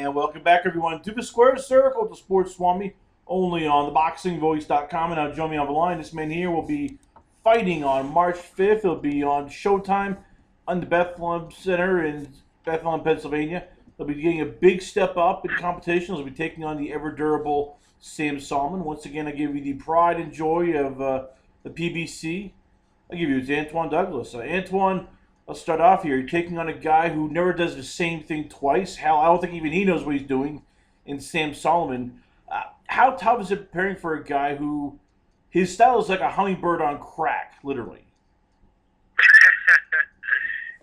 And welcome back, everyone, to the Square Circle, the Sports Swami, only on ThaBoxingvoice.com. And now join me on the line. This man here will be fighting on March 5th. He'll be on Showtime on the Bethlehem Center in Bethlehem, Pennsylvania. He'll be getting a big step up in competition. He'll be taking on the ever-durable Sam Soliman. Once again, I give you the pride and joy of the PBC. I give you it's Antoine Douglas. Antoine, let's start off here. You're taking on a guy who never does the same thing twice. Hell, I don't think even he knows what he's doing in Sam Soliman. How tough is it preparing for a guy who his style is like a hummingbird on crack, literally?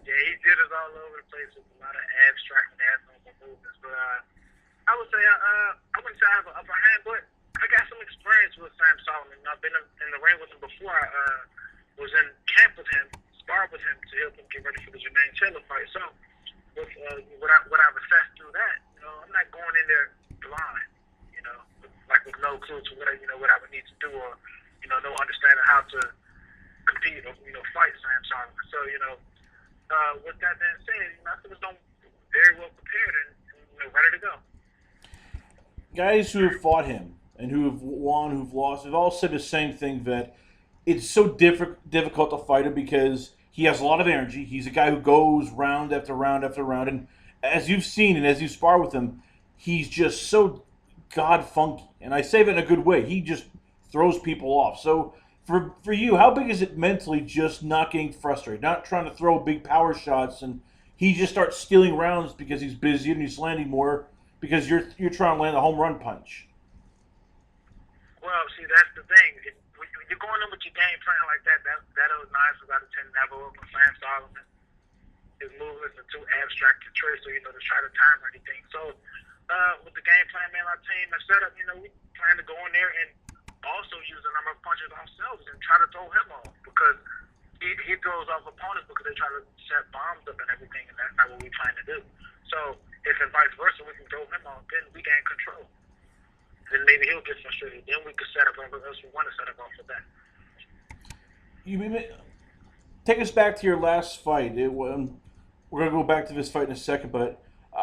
Yeah, he did it all over the place with a lot of abstract and abnormal movements. But I would say I wouldn't say I have an upper hand, but I got some experience with Sam Soliman. I've been in the ring with him before. I was in camp with him, sparred with him to help him get ready for the Jermaine Taylor fight. So with what I've assessed through that, I'm not going in there blind, like with no clue to what I would need to do, or no understanding how to compete or fight Sam Soliman. So with that being said, I feel as though I'm very well prepared and ready to go. Guys who have fought him and who have won, who've lost, have all said the same thing, that it's so difficult to fight him because he has a lot of energy. He's a guy who goes round after round after round. And as you've seen and as you spar with him, he's just so God-funky. And I say that in a good way. He just throws people off. So for you, how big is it mentally just not getting frustrated, not trying to throw big power shots, and he just starts stealing rounds because he's busy and he's landing more because you're trying to land a home run punch? Well, see, that's the thing. When you're going in with your game plan like that, that was 9 out of 10 never worked with Sam Soliman. His movements are too abstract to trace, so to try to time or anything. So with the game plan, man, our team has set up, we plan to go in there and also use a number of punches ourselves and try to throw him off, because he throws off opponents because they try to set bombs up and everything, and that's not what we plan to do. So if and vice versa, we can throw him off, then we gain control. Then maybe he'll get frustrated. Then we could set up whatever else we want to set up off of that. Take us back to your last fight. We're going to go back to this fight in a second, but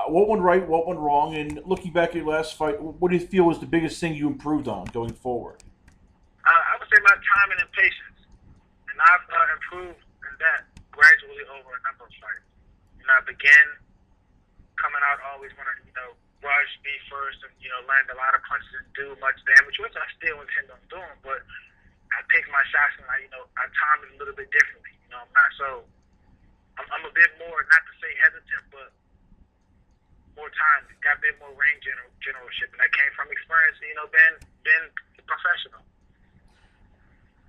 what went right, what went wrong, and looking back at your last fight, what do you feel was the biggest thing you improved on going forward? I would say my timing and patience, and I've improved in that gradually over a number of fights. I began coming out always wanting to, rush me first and, land a lot of punches and do much damage, which I still intend on doing, but I pick my shots and I time it a little bit differently. I'm not so, I'm a bit more, not to say hesitant, but more time, got a bit more ring generalship, and that came from experience, being professional.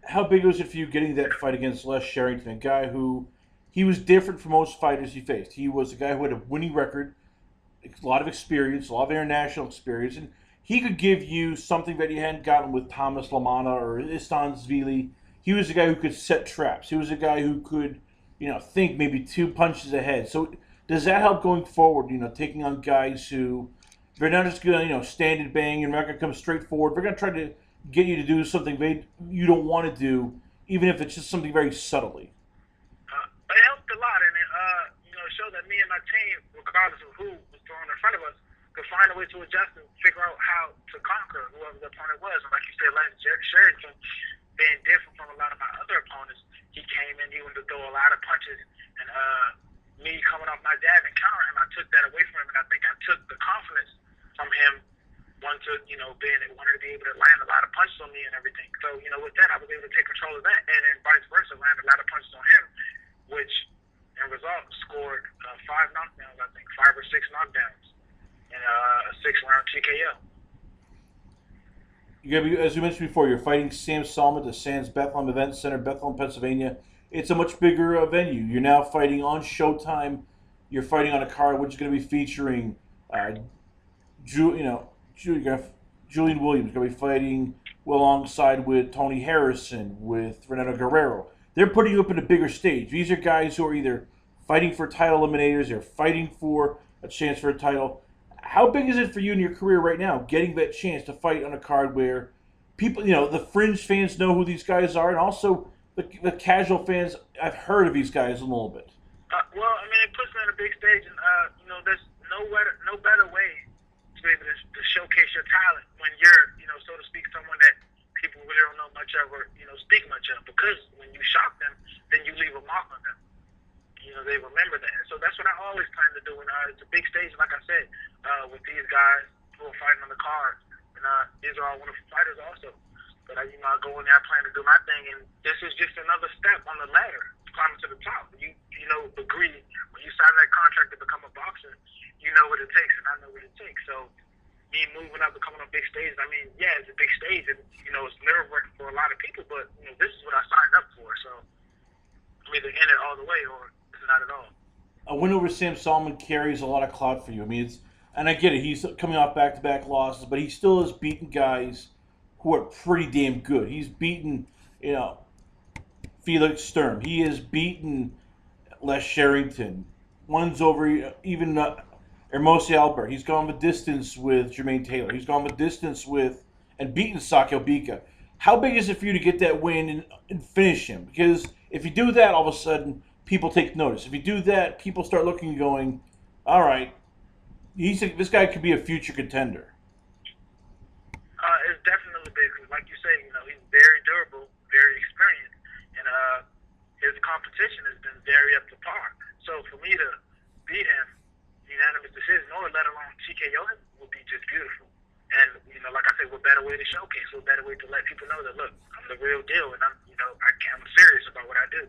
How big was it for you getting that fight against Les Sherrington, a guy who, he was different from most fighters he faced. He was a guy who had a winning record, a lot of experience, a lot of international experience, and he could give you something that you hadn't gotten with Thomas Lamana or Istan Zvili. He was a guy who could set traps. He was a guy who could, think maybe 2 punches ahead. So does that help going forward, taking on guys who, they're not just going to, stand and bang and they're not going to come straight forward. They're going to try to get you to do something you don't want to do, even if it's just something very subtly. It helped a lot, and it showed that me and my team, regardless of who was thrown in front of us, could find a way to adjust and figure out how to conquer whoever the opponent was. And like you said, like Sherrington, being different from a lot of my other opponents, he came in, he wanted to throw a lot of punches, and me coming off my jab and countering him, I took that away from him, and I think I took the confidence from him, wanted to be able to land a lot of punches on me and everything. So, with that, I was able to take control of that, and then vice versa, land a lot of punches on him, which, in result, scored 5 knockdowns, I think, 5 or 6 knockdowns, and a 6-round TKO. As you mentioned before, you're fighting Sam Soliman at the Sands Bethlehem Event Center, Bethlehem, Pennsylvania. It's a much bigger venue. You're now fighting on Showtime. You're fighting on a card which is going to be featuring, Julian Williams. Going to be fighting alongside with Tony Harrison, with Renato Guerrero. They're putting you up in a bigger stage. These are guys who are either fighting for title eliminators or fighting for a chance for a title. How big is it for you in your career right now, getting that chance to fight on a card where people, the fringe fans know who these guys are, and also the casual fans have heard of these guys a little bit? It puts me on a big stage, and there's no better way be able to showcase your talent when you're, so to speak, someone that people really don't know much of or, speak much of. Because when you shock them, then you leave a mark on them. They remember that. So that's what I always plan to do. And it's a big stage, like I said, with these guys who are fighting on the card. And these are all wonderful fighters also. But, I go in there, I plan to do my thing. And this is just another step on the ladder, climbing to the top. You agree, when you sign that contract to become a boxer, you know what it takes, and I know what it takes. So me moving up, becoming on big stage, it's a big stage, and, it's nerve-wracking for a lot of people, but, this is what I signed up for. So I'm either in it all the way or it's not at all. A win over Sam Soliman carries a lot of clout for you. And I get it, he's coming off back-to-back losses, but he still has beaten guys who are pretty damn good. He's beaten, Felix Sturm. He has beaten Les Sherrington. One's over even Hermosi Albert. He's gone the distance with Jermaine Taylor. He's gone the distance with and beaten Sakio Bika. How big is it for you to get that win and finish him? Because if you do that, all of a sudden, people take notice. If you do that, people start looking and going, all right, this guy could be a future contender. It's definitely big. Like you say, he's very durable, very experienced, and his competition has been very up to par. So for me to beat him, unanimous decision, or let alone TKO him, would be just beautiful. And like I said, what better way to showcase? What better way to let people know that, look, I'm the real deal, and I'm serious about what I do.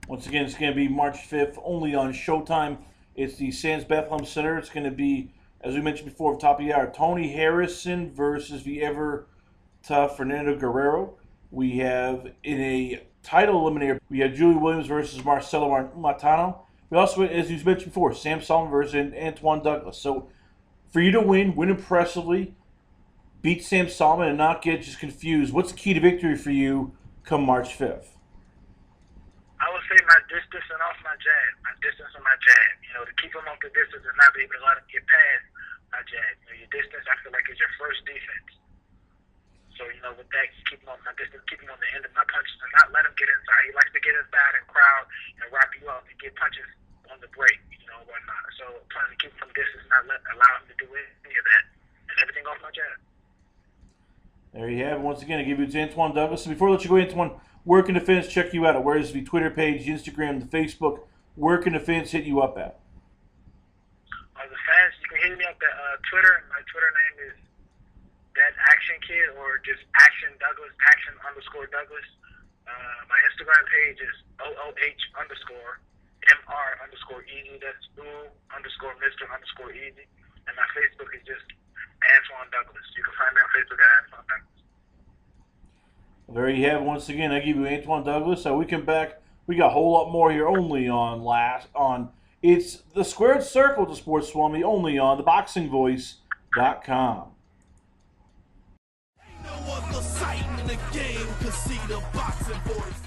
Once again, it's going to be March 5th, only on Showtime. It's the Sands Bethlehem Center. It's going to be, as we mentioned before, top of the hour, Tony Harrison versus the ever-tough Fernando Guerrero. We have, in a title eliminator, we have Julie Williams versus Marcelo Martano. We also, as you mentioned before, Sam Soliman versus Antoine Douglas. So, for you to win impressively, beat Sam Soliman, and not get just confused, what's the key to victory for you come March 5th? I would say my distance and off my jab. My distance and my jab. To keep him off the distance and not be able to let him get past my jab. Your distance, I feel like, is your first defense. So, with that, keep him on my distance, keep him on the end of my punches, and not let him get inside. He likes to get inside and crowd and wrap you up and get punches on the break, and whatnot. So, I'm trying to keep him from distance, not allow him to do any of that. And everything off my jab. There you have it. Once again, I give you to Antoine Douglas. So before I let you go, Antoine, where can the fans check you out? Where is the Twitter page, the Instagram, the Facebook? Where can the fans hit you up at? The fans, you can hit me up at Twitter. My Twitter name is That Action Kid, or just Action Douglas, Action_Douglas. My Instagram page is OOH_MR_easy. That's _Mr_easy. And my Facebook is just Antoine Douglas. You can find me on Facebook at Antoine Douglas. There you have it. Once again, I give you Antoine Douglas. So we come back. We got a whole lot more here only on it's the Squared Circle to Sports Swami, only on ThaBoxingVoice.com. Ain't no other sight in the game, 'cause see the boxing voice.